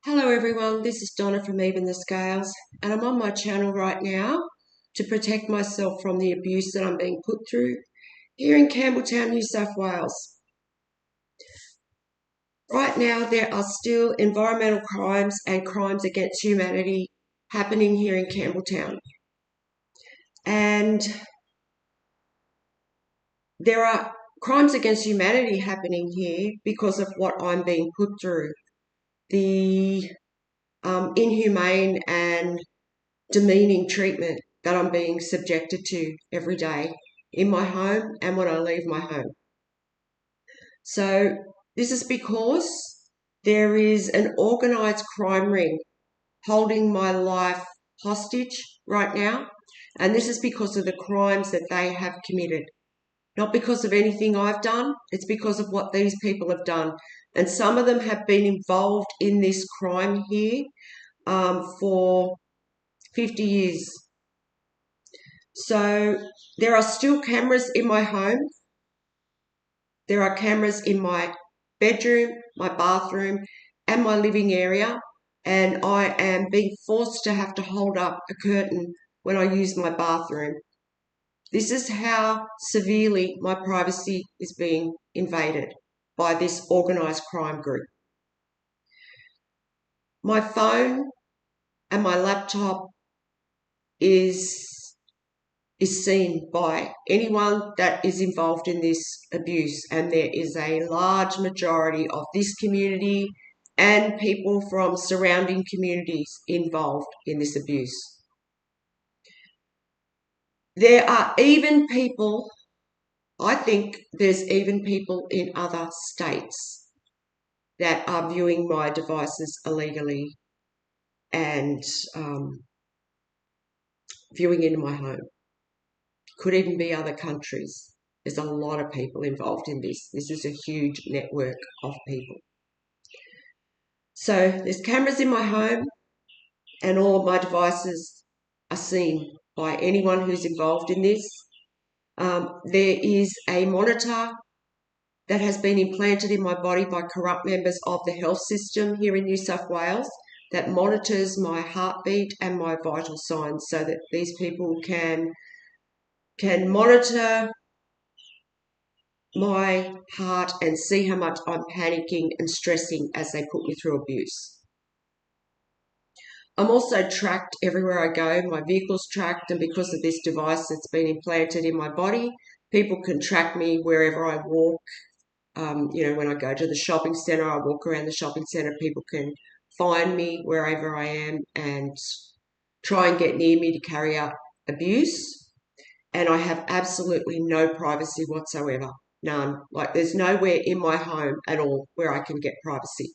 Hello everyone, this is Donna from Even the Scales, and I'm on my channel right now to protect myself from the abuse that I'm being put through here in Campbelltown, New South Wales. Right now there are still environmental crimes and crimes against humanity happening here in Campbelltown. And there are crimes against humanity happening here because of what I'm being put through. The inhumane and demeaning treatment that I'm being subjected to every day in my home and when I leave my home. So this is because there is an organised crime ring holding my life hostage right now, and this is because of the crimes that they have committed. Not because of anything I've done, it's because of what these people have done. And some of them have been involved in this crime here for 50 years. So there are still cameras in my home. There are cameras in my bedroom, my bathroom, and my living area. And I am being forced to have to hold up a curtain when I use my bathroom. This is how severely my privacy is being invaded by this organised crime group. My phone and my laptop is seen by anyone that is involved in this abuse, and there is a large majority of this community and people from surrounding communities involved in this abuse. There are even people, I think there's even people in other states that are viewing my devices illegally and viewing into my home. Could even be other countries. There's a lot of people involved in this. This is a huge network of people. So there's cameras in my home and all of my devices are seen by anyone who's involved in this. There is a monitor that has been implanted in my body by corrupt members of the health system here in New South Wales that monitors my heartbeat and my vital signs so that these people can monitor my heart and see how much I'm panicking and stressing as they put me through abuse. I'm also tracked everywhere I go. My vehicle's tracked, and because of this device that's been implanted in my body, people can track me wherever I walk. When I go to the shopping centre, I walk around the shopping centre, people can find me wherever I am and try and get near me to carry out abuse. And I have absolutely no privacy whatsoever. None. Like there's nowhere in my home at all where I can get privacy.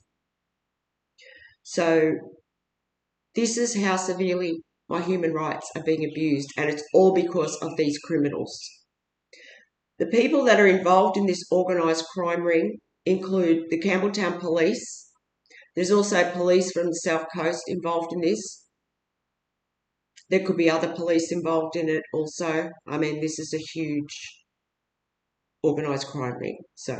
So this is how severely my human rights are being abused, and it's all because of these criminals. The people that are involved in this organised crime ring include the Campbelltown police. There's also police from the South Coast involved in this. There could be other police involved in it also. I mean, this is a huge organised crime ring. So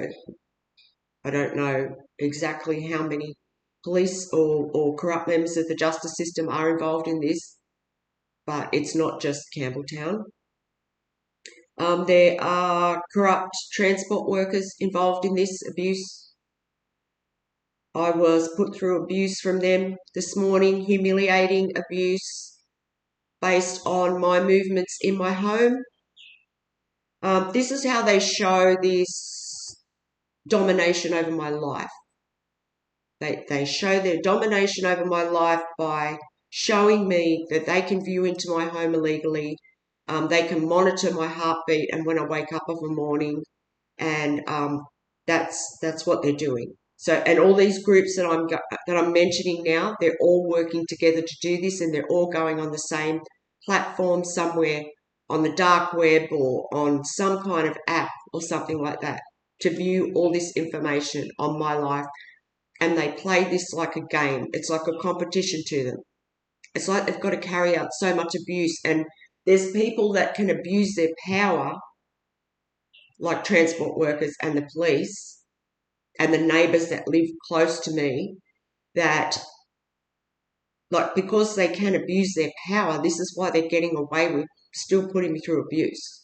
I don't know exactly how many police or corrupt members of the justice system are involved in this, but it's not just Campbelltown. There are corrupt transport workers involved in this abuse. I was put through abuse from them this morning, humiliating abuse based on my movements in my home. This is how they show this domination over my life. They show their domination over my life by showing me that they can view into my home illegally. They can monitor my heartbeat and when I wake up of a morning, and that's what they're doing. So, and all these groups that I'm mentioning now, they're all working together to do this, and they're all going on the same platform somewhere on the dark web or on some kind of app or something like that to view all this information on my life. And they play this like a game. It's like a competition to them. It's like they've got to carry out so much abuse, and there's people that can abuse their power, like transport workers and the police and the neighbours that live close to me, that Like, because they can abuse their power, this is why they're getting away with still putting me through abuse.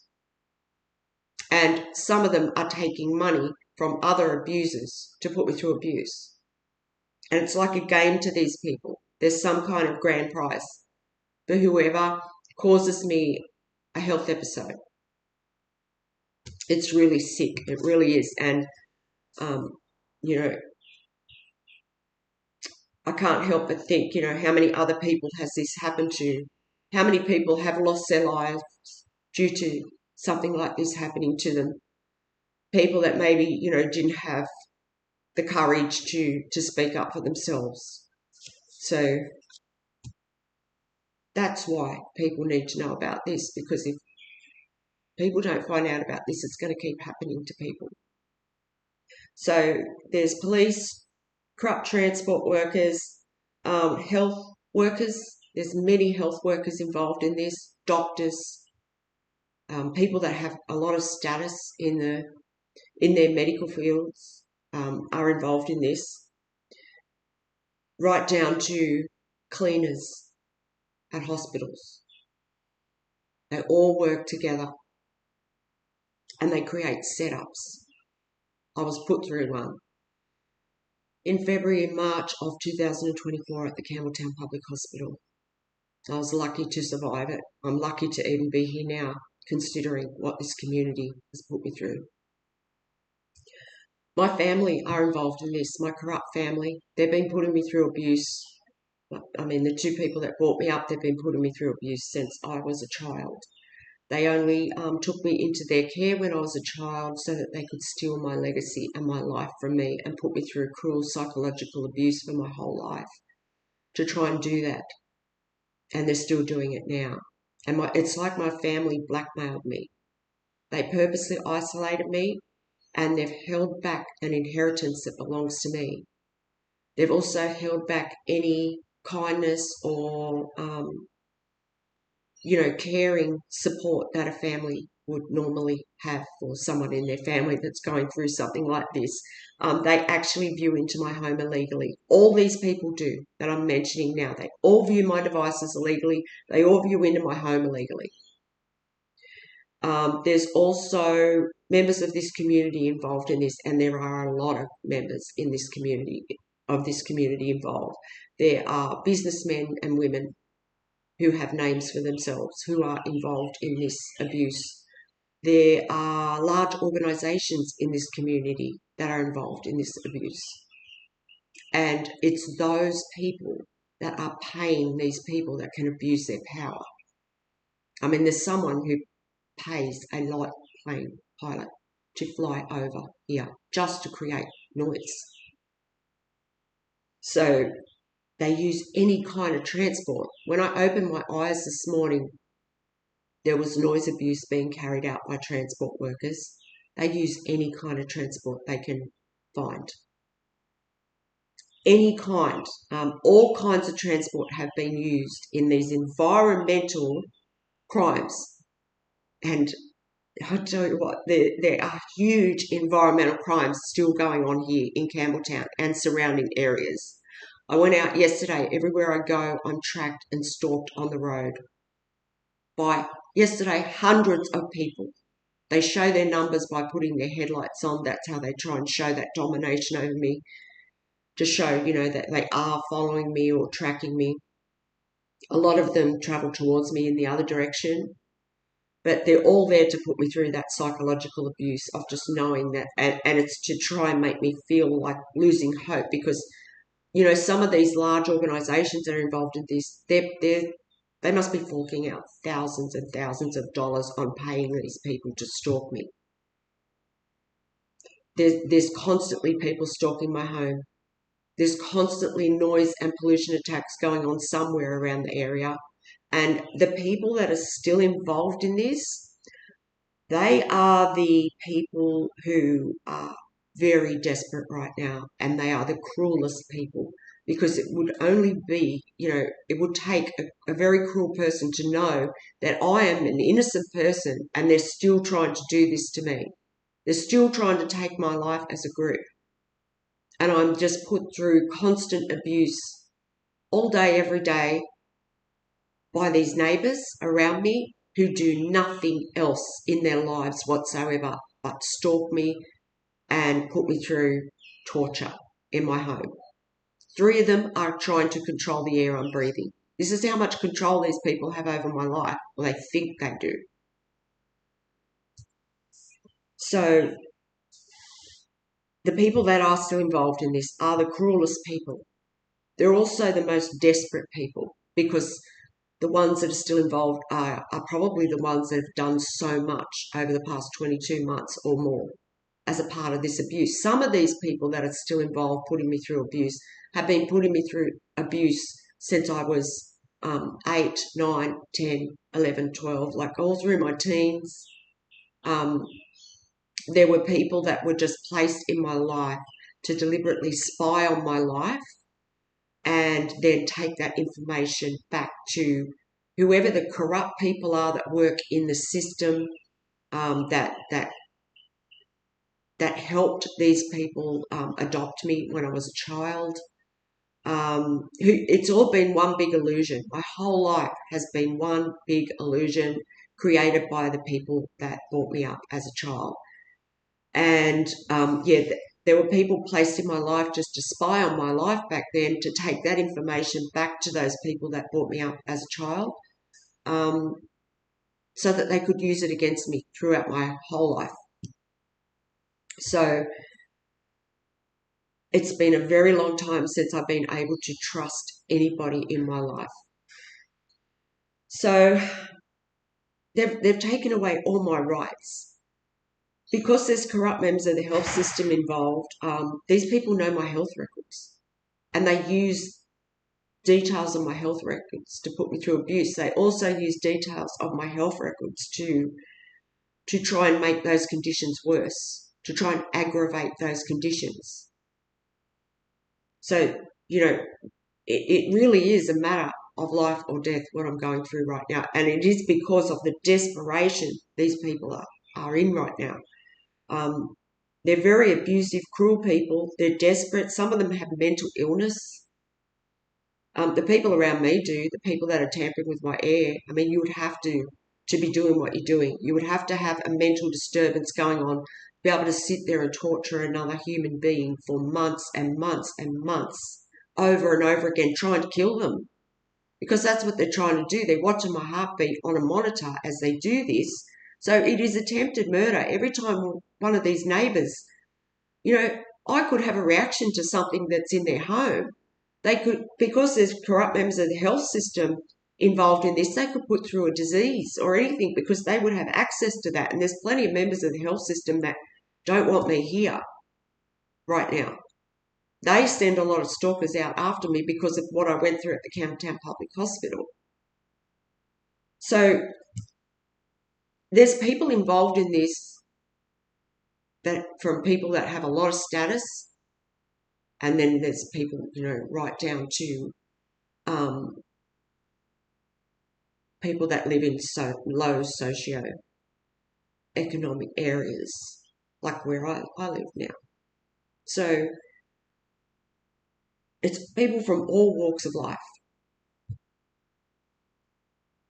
And some of them are taking money from other abusers to put me through abuse. And it's like a game to these people. There's some kind of grand prize for whoever causes me a health episode. It's really sick. It really is. And, you know, I can't help but think, you know, how many other people has this happened to? How many people have lost their lives due to something like this happening to them? People that maybe, you know, didn't have the courage to speak up for themselves. So that's why people need to know about this, because if people don't find out about this, it's going to keep happening to people. So there's police, corrupt transport workers, health workers. There's many health workers involved in this, doctors, people that have a lot of status in their medical fields are involved in this, right down to cleaners at hospitals. They all work together and they create setups. I was put through one in February and March of 2024 at the Campbelltown Public Hospital. I was lucky to survive it. I'm lucky to even be here now, considering what this community has put me through. My family are involved in this, my corrupt family. They've been putting me through abuse. I mean, the two people that brought me up, they've been putting me through abuse since I was a child. They only took me into their care when I was a child so that they could steal my legacy and my life from me and put me through cruel psychological abuse for my whole life to try and do that. And they're still doing it now. And it's like my family blackmailed me. They purposely isolated me, and they've held back an inheritance that belongs to me. They've also held back any kindness or caring support that a family would normally have for someone in their family that's going through something like this. They actually view into my home illegally. All these people do that I'm mentioning now. They all view my devices illegally. They all view into my home illegally. There's also members of this community involved in this, and there are a lot of members in this community involved. There are businessmen and women who have names for themselves, who are involved in this abuse. There are large organisations in this community that are involved in this abuse. And it's those people that are paying these people that can abuse their power. I mean, there's someone who pays a light plane pilot to fly over here just to create noise. So they use any kind of transport. When I opened my eyes this morning, there was noise abuse being carried out by transport workers. They use any kind of transport they can find. Any kind, all kinds of transport have been used in these environmental crimes. And I tell you what, there are huge environmental crimes still going on here in Campbelltown and surrounding areas. I went out yesterday. Everywhere I go, I'm tracked and stalked on the road by, yesterday, hundreds of people. They show their numbers by putting their headlights on. That's how they try and show that domination over me, to show, that they are following me or tracking me. A lot of them travel towards me in the other direction, but they're all there to put me through that psychological abuse of just knowing that, and it's to try and make me feel like losing hope, because some of these large organisations that are involved in this, they must be forking out thousands and thousands of dollars on paying these people to stalk me. There's constantly people stalking my home. There's constantly noise and pollution attacks going on somewhere around the area. And the people that are still involved in this, they are the people who are very desperate right now, and they are the cruelest people, because it would only be, it would take a very cruel person to know that I am an innocent person and they're still trying to do this to me. They're still trying to take my life as a group. And I'm just put through constant abuse all day, every day by these neighbours around me who do nothing else in their lives whatsoever but stalk me and put me through torture in my home. 3 of them are trying to control the air I'm breathing. This is how much control these people have over my life. Well, they think they do. So the people that are still involved in this are the cruelest people. They're also the most desperate people, because the ones that are still involved are probably the ones that have done so much over the past 22 months or more as a part of this abuse. Some of these people that are still involved putting me through abuse have been putting me through abuse since I was 8, 9, 10, 11, 12, like all through my teens. There were people that were just placed in my life to deliberately spy on my life and then take that information back to whoever the corrupt people are that work in the system, that helped these people adopt me when I was a child. It's all been one big illusion. My whole life has been one big illusion created by the people that brought me up as a child. And there were people placed in my life just to spy on my life back then, to take that information back to those people that brought me up as a child, so that they could use it against me throughout my whole life. So it's been a very long time since I've been able to trust anybody in my life. So they've taken away all my rights. Because there's corrupt members of the health system involved, these people know my health records, and they use details of my health records to put me through abuse. They also use details of my health records to try and make those conditions worse, to try and aggravate those conditions. So, it really is a matter of life or death what I'm going through right now, and it is because of the desperation these people are in right now. They're very abusive, cruel people. They're desperate. Some of them have mental illness. The people around me do, the people that are tampering with my air. I mean, you would have to be doing what you're doing. You would have to have a mental disturbance going on to be able to sit there and torture another human being for months and months and months over and over again, trying to kill them. Because that's what they're trying to do. They're watching my heartbeat on a monitor as they do this. So it is attempted murder. Every time one of these neighbours, I could have a reaction to something that's in their home. They could, because there's corrupt members of the health system involved in this, they could put through a disease or anything because they would have access to that. And there's plenty of members of the health system that don't want me here right now. They send a lot of stalkers out after me because of what I went through at the Campbelltown Public Hospital. So there's people involved in this, that from people that have a lot of status, and then there's people, right down to people that live in low socio-economic areas, like where I live now. So it's people from all walks of life.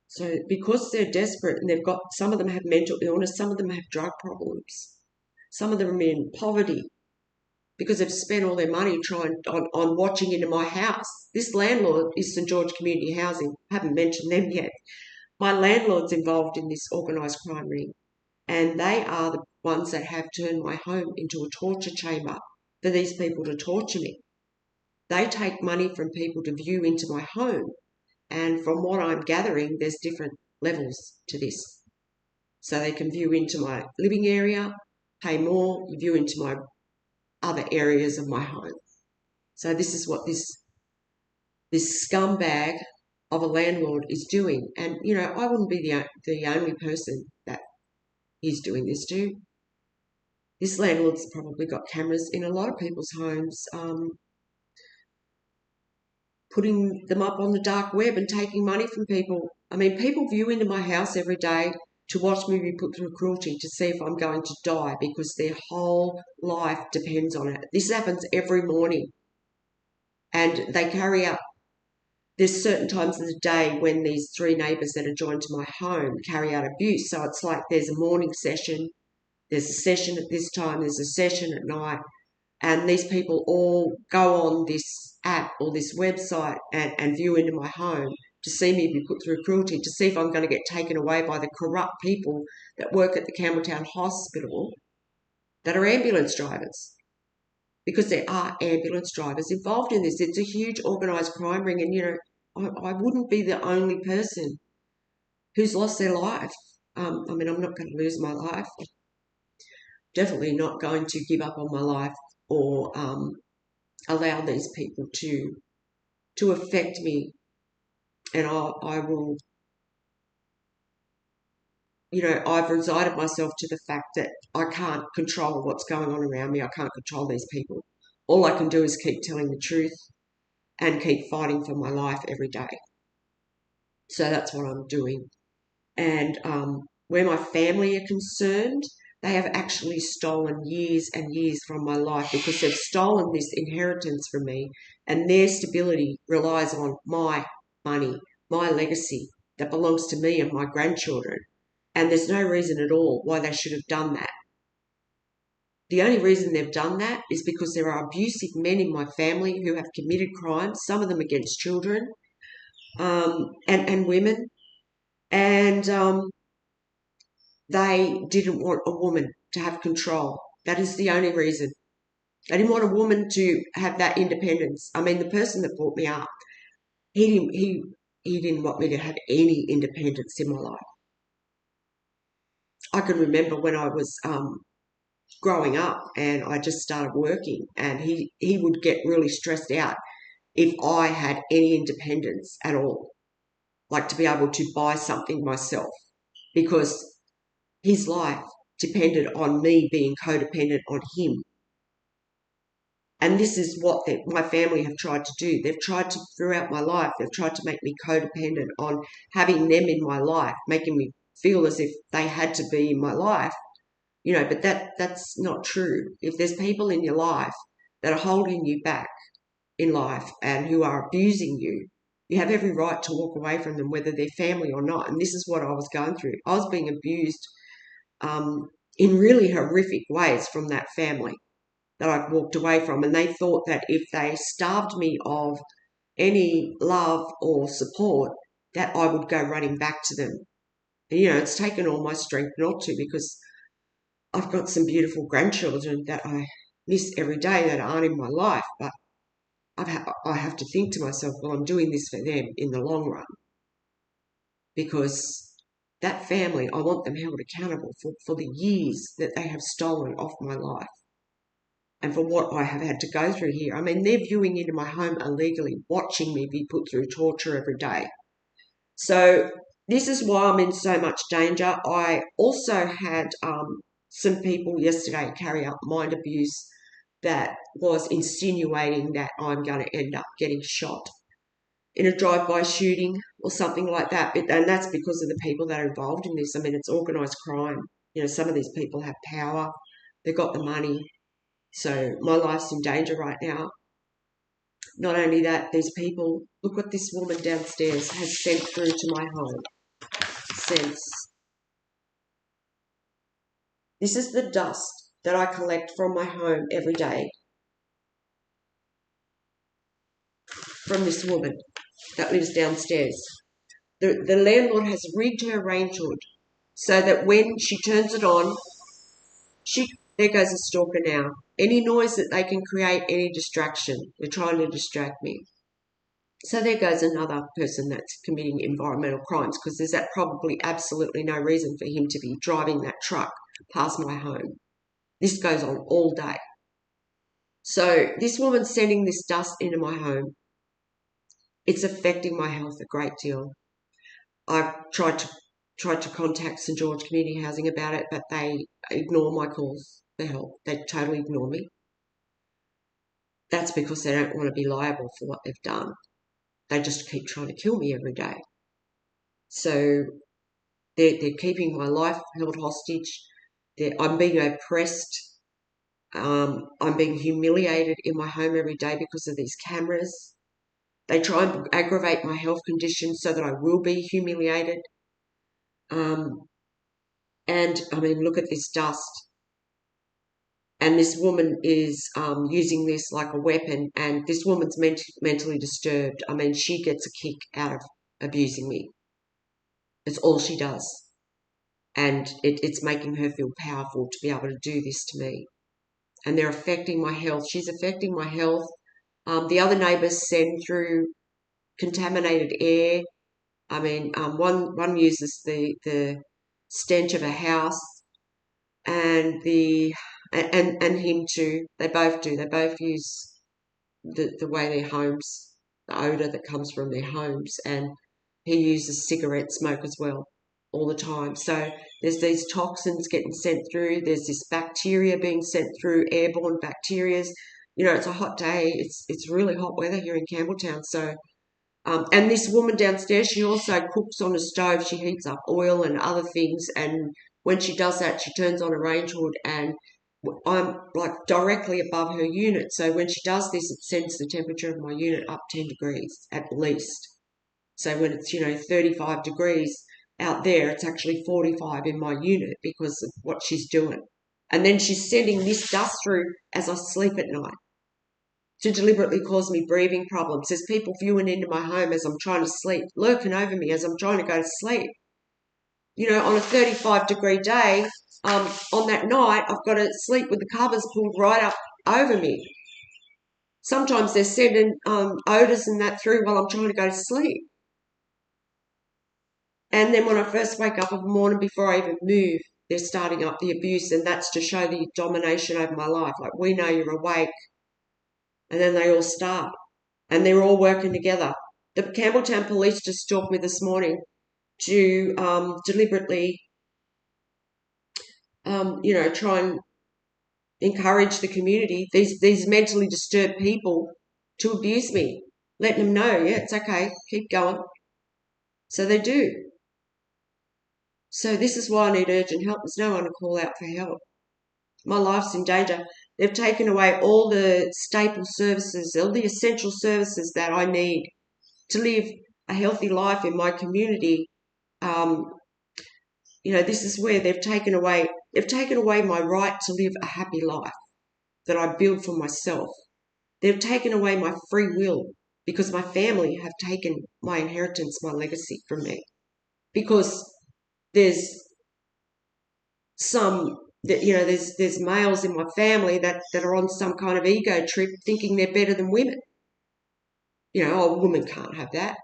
So because they're desperate, and some of them have mental illness, some of them have drug problems, some of them are in poverty because they've spent all their money trying on watching into my house. This landlord is St George Community Housing. I haven't mentioned them yet. My landlord's involved in this organised crime ring, and they are the ones that have turned my home into a torture chamber for these people to torture me. They take money from people to view into my home, and from what I'm gathering, there's different levels to this. So they can view into my living area, pay more, view into my other areas of my home. So this is what this scumbag of a landlord is doing. And, I wouldn't be the only person that he's doing this to. This landlord's probably got cameras in a lot of people's homes, putting them up on the dark web and taking money from people. I mean, people view into my house every day to watch me be put through cruelty, to see if I'm going to die, because their whole life depends on it. This happens every morning. And they carry out there's certain times of the day when these 3 neighbours that are joined to my home carry out abuse. So it's like there's a morning session, there's a session at this time, there's a session at night, and these people all go on this app or this website and view into my home to see me be put through cruelty, to see if I'm going to get taken away by the corrupt people that work at the Campbelltown hospital that are ambulance drivers. Because there are ambulance drivers involved in this. It's a huge organised crime ring, and, you know, I wouldn't be the only person who's lost their life. I mean, I'm not going to lose my life. Definitely not going to give up on my life or allow these people to affect me. And I will, you know, I've resigned myself to the fact that I can't control what's going on around me. I can't control these people. All I can do is keep telling the truth and keep fighting for my life every day. So that's what I'm doing. And where my family are concerned, they have actually stolen years and years from my life because they've stolen this inheritance from me, and their stability relies on my money, my legacy that belongs to me and my grandchildren. And there's no reason at all why they should have done that. The only reason they've done that is because there are abusive men in my family who have committed crimes, some of them against children and women, and they didn't want a woman to have control. That is the only reason. They didn't want a woman to have that independence. I mean, the person that brought me up, he didn't want me to have any independence in my life. I can remember when I was growing up and I just started working, and he would get really stressed out if I had any independence at all, like to be able to buy something myself, because his life depended on me being codependent on him. And this is what my family have tried to do. They've tried to, throughout my life, they've tried to make me codependent on having them in my life, making me feel as if they had to be in my life. You know, but that's not true. If there's people in your life that are holding you back in life and who are abusing you, you have every right to walk away from them, whether they're family or not. And this is what I was going through. I was being abused in really horrific ways from that family that I walked away from. And they thought that if they starved me of any love or support, that I would go running back to them. And, you know, it's taken all my strength not to, because I've got some beautiful grandchildren that I miss every day that aren't in my life, but I have to think to myself, well, I'm doing this for them in the long run, because that family, I want them held accountable for the years that they have stolen off my life and for what I have had to go through here. I mean, they're viewing into my home illegally, watching me be put through torture every day. So this is why I'm in so much danger. I also had some people yesterday carry out mind abuse that was insinuating that I'm going to end up getting shot in a drive-by shooting or something like that. And that's because of the people that are involved in this. I mean, it's organised crime. You know, some of these people have power. They've got the money. So my life's in danger right now. Not only that, these people, look what this woman downstairs has sent through to my home. This is the dust that I collect from my home every day from this woman that lives downstairs. The landlord has rigged her range hood so that when she turns it on, there goes a stalker now. Any noise that they can create, any distraction, they're trying to distract me. So there goes another person that's committing environmental crimes, because there's probably absolutely no reason for him to be driving that truck past my home. This goes on all day. So this woman's sending this dust into my home. It's affecting my health a great deal. I've tried to contact St George Community Housing about it, but they ignore my calls for help. They totally ignore me. That's because they don't want to be liable for what they've done. They just keep trying to kill me every day. So they're keeping my life held hostage. I'm being oppressed. I'm being humiliated in my home every day because of these cameras. They try and aggravate my health condition so that I will be humiliated. And, I mean, look at this dust. And this woman is using this like a weapon, and this woman's mentally disturbed. I mean, she gets a kick out of abusing me. It's all she does. And it's making her feel powerful to be able to do this to me. And they're affecting my health. She's affecting my health. The other neighbours send through contaminated air. I mean, one uses the stench of a house, and and him too. They both do. They both use the way their homes, the odour that comes from their homes, and he uses cigarette smoke as well all the time. So there's these toxins getting sent through. There's this bacteria being sent through, airborne bacteria. You know, it's a hot day. It's really hot weather here in Campbelltown. So, and this woman downstairs, she also cooks on a stove. She heats up oil and other things. And when she does that, she turns on a range hood, and I'm like directly above her unit. So when she does this, it sends the temperature of my unit up 10 degrees at least. So when it's, 35 degrees out there, it's actually 45 in my unit because of what she's doing. And then she's sending this dust through as I sleep at night to deliberately cause me breathing problems. There's people viewing into my home as I'm trying to sleep, lurking over me as I'm trying to go to sleep. On a 35-degree day, on that night, I've got to sleep with the covers pulled right up over me. Sometimes they're sending odours and that through while I'm trying to go to sleep. And then when I first wake up in the morning, before I even move, they're starting up the abuse, and that's to show the domination over my life. Like, we know you're awake. And then they all start. And they're all working together. The Campbelltown police just stalked me this morning to deliberately, try and encourage the community, these mentally disturbed people, to abuse me, letting them know, yeah, it's okay, keep going. So they do. So this is why I need urgent help. There's no one to call out for help. My life's in danger. They've taken away all the staple services, all the essential services that I need to live a healthy life in my community. This is where they've taken away my right to live a happy life that I build for myself. They've taken away my free will because my family have taken my inheritance, my legacy from me. Because there's there's males in my family that are on some kind of ego trip thinking they're better than women. A woman can't have that.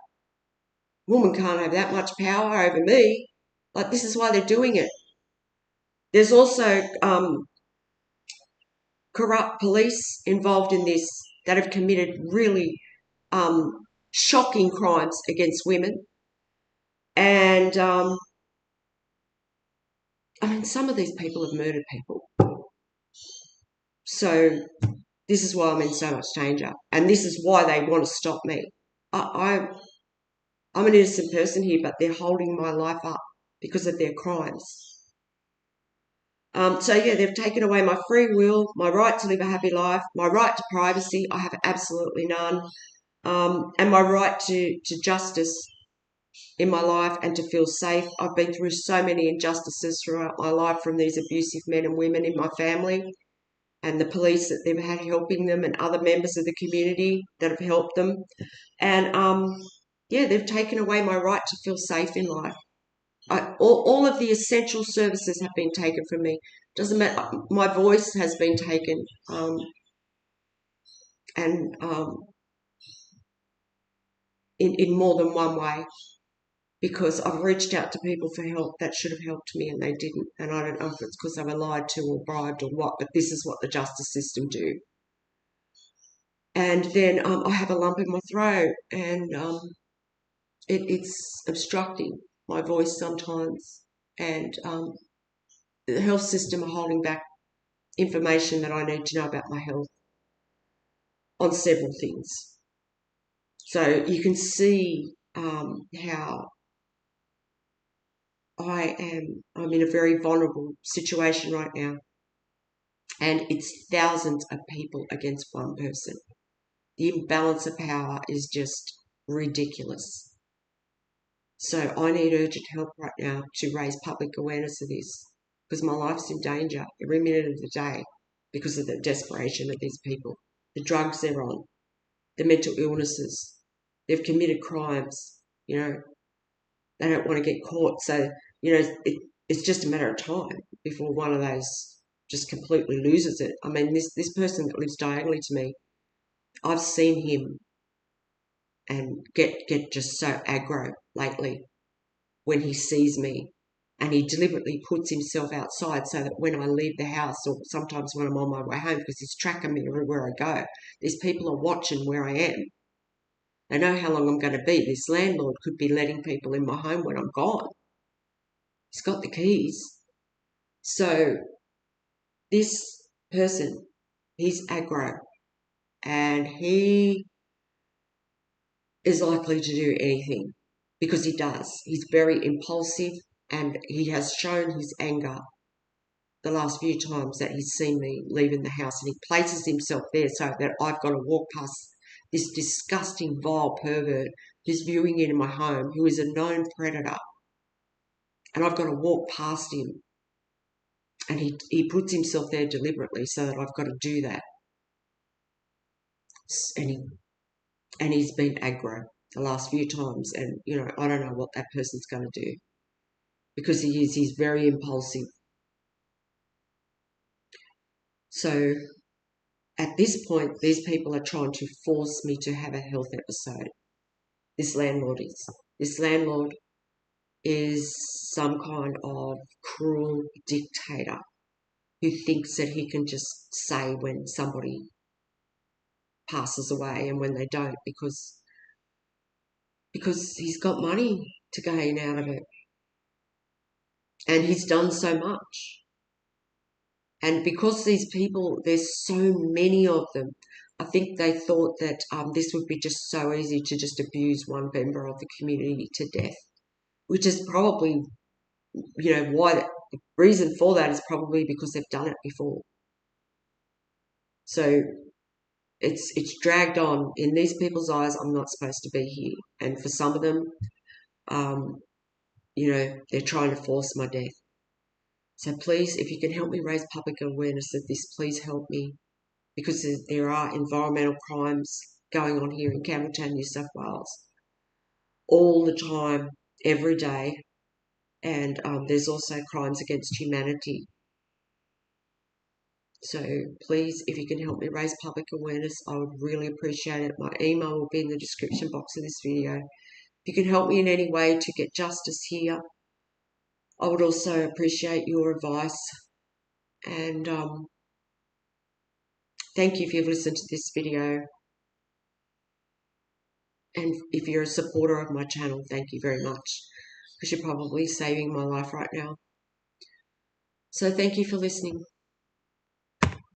Woman can't have that much power over me. Like, this is why they're doing it. There's also corrupt police involved in this that have committed really shocking crimes against women. And, some of these people have murdered people. So this is why I'm in so much danger. And this is why they want to stop me. I'm an innocent person here, but they're holding my life up because of their crimes. They've taken away my free will, my right to live a happy life, my right to privacy. I have absolutely none. And my right to justice in my life and to feel safe. I've been through so many injustices throughout my life from these abusive men and women in my family, and the police that they've had helping them, and other members of the community that have helped them. And, they've taken away my right to feel safe in life. All of the essential services have been taken from me. Doesn't matter. My voice has been taken, in more than one way, because I've reached out to people for help that should have helped me and they didn't. And I don't know if it's because they were lied to or bribed or what, but this is what the justice system do. And then I have a lump in my throat, and it's obstructing my voice sometimes. And the health system are holding back information that I need to know about my health on several things. So you can see how I'm in a very vulnerable situation right now. And it's thousands of people against one person. The imbalance of power is just ridiculous. So I need urgent help right now to raise public awareness of this, because my life's in danger every minute of the day because of the desperation of these people, the drugs they're on, the mental illnesses. They've committed crimes, you know. They don't want to get caught. So, you know, it's just a matter of time before one of those just completely loses it. I mean, this person that lives diagonally to me, I've seen him and get just so aggro lately when he sees me, and he deliberately puts himself outside so that when I leave the house, or sometimes when I'm on my way home, because he's tracking me everywhere I go, these people are watching where I am. They know how long I'm going to be. This landlord could be letting people in my home when I'm gone. He's got the keys. So this person, he's aggro, and he is likely to do anything, because he does. He's very impulsive, and he has shown his anger the last few times that he's seen me leaving the house, and he places himself there so that I've got to walk past this disgusting, vile pervert who's viewing into my home, who is a known predator, and I've got to walk past him, and he puts himself there deliberately so that I've got to do that. And he's been aggro the last few times, and, you know, I don't know what that person's going to do, because he's very impulsive. So at this point, these people are trying to force me to have a health episode. This landlord is. This landlord is some kind of cruel dictator who thinks that he can just say when somebody passes away and when they don't, because he's got money to gain out of it. And he's done so much. And because these people, there's so many of them, I think they thought that this would be just so easy to just abuse one member of the community to death, which is probably, you know, why the reason for that is probably because they've done it before. So it's dragged on. In these people's eyes, I'm not supposed to be here. And for some of them, you know, they're trying to force my death. So please, if you can help me raise public awareness of this, please help me, because there are environmental crimes going on here in Campbelltown, New South Wales, all the time, every day, and there's also crimes against humanity. So please, if you can help me raise public awareness, I would really appreciate it. My email will be in the description box of this video. If you can help me in any way to get justice here, I would also appreciate your advice. And thank you if you've listened to this video. And if you're a supporter of my channel, thank you very much, because you're probably saving my life right now. So thank you for listening.